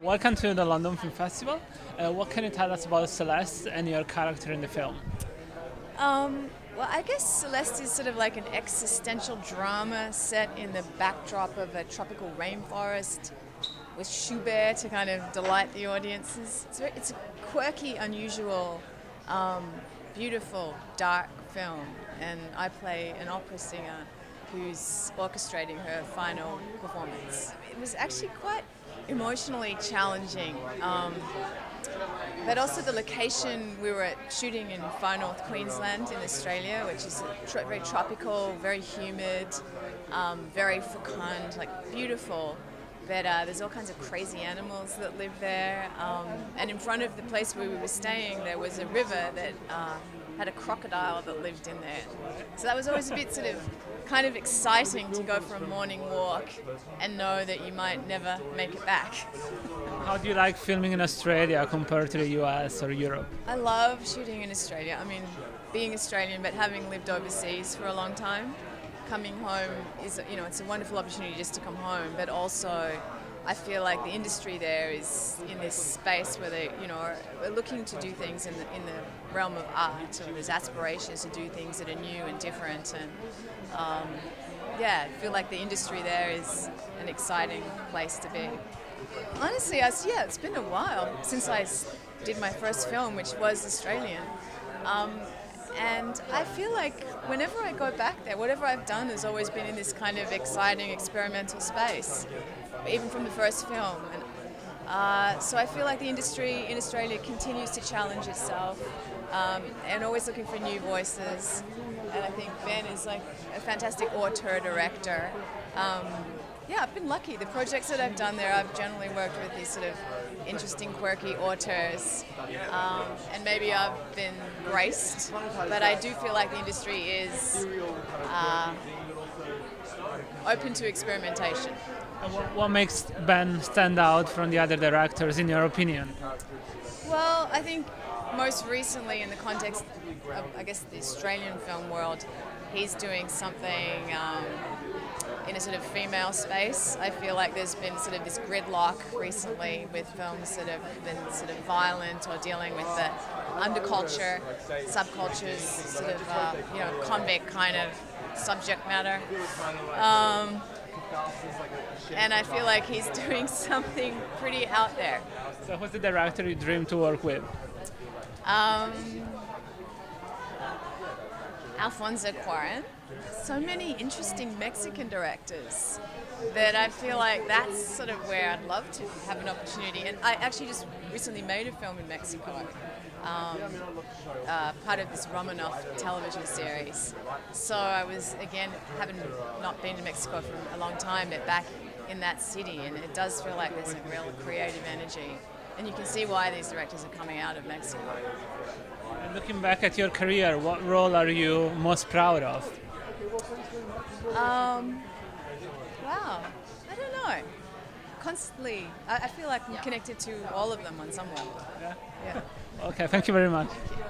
Welcome to the London Film Festival. What can you tell us about Celeste and your character in the film? Well, I guess Celeste is sort of like an existential drama set in the backdrop of a tropical rainforest with Schubert to kind of delight the audiences. It's a quirky, unusual, beautiful, dark film, and I play an opera singer who's orchestrating her final performance. It was actually quite emotionally challenging. But also the location, we were shooting in far north Queensland in Australia, which is very tropical, very humid, very fecund, like beautiful. But there's all kinds of crazy animals that live there. And in front of the place where we were staying, there was a river that had a crocodile that lived in there. So that was always a bit sort of kind of exciting to go for a morning walk and know that you might never make it back. How do you like filming in Australia compared to the US or Europe? I love shooting in Australia. I mean, being Australian, but having lived overseas for a long time, coming home is, it's a wonderful opportunity just to come home, but also I feel like the industry there is in this space where they, are looking to do things in the realm of art, and there's aspirations to do things that are new and different, and I feel like the industry there is an exciting place to be. Honestly, it's been a while since I did my first film, which was Australian. And I feel like whenever I go back there, whatever I've done has always been in this kind of exciting experimental space, even from the first film. And so I feel like the industry in Australia continues to challenge itself and always looking for new voices. And I think Ben is like a fantastic auteur director. I've been lucky. The projects that I've done there, I've generally worked with these sort of interesting, quirky auteurs. And maybe I've been graced, but I do feel like the industry is open to experimentation. And what makes Ben stand out from the other directors, in your opinion? Well, I think most recently in the context of, I guess, the Australian film world, he's doing something in a sort of female space. I feel like there's been sort of this gridlock recently with films that have been sort of violent or dealing with the underculture, subcultures, sort of, convict kind of subject matter. And I feel like he's doing something pretty out there. So who's the director you dream to work with? Alfonso Cuarón. So many interesting Mexican directors that I feel like that's sort of where I'd love to have an opportunity. And I actually just recently made a film in Mexico, part of this Romanov television series. So I was, again, having not been to Mexico for a long time, but back in that city, and it does feel like there's a real creative energy. And you can see why these directors are coming out of Mexico. And looking back at your career, what role are you most proud of? Wow, I don't know. Constantly, I feel like I'm connected to all of them on some level. Yeah. Yeah. Okay, thank you very much. Thank you.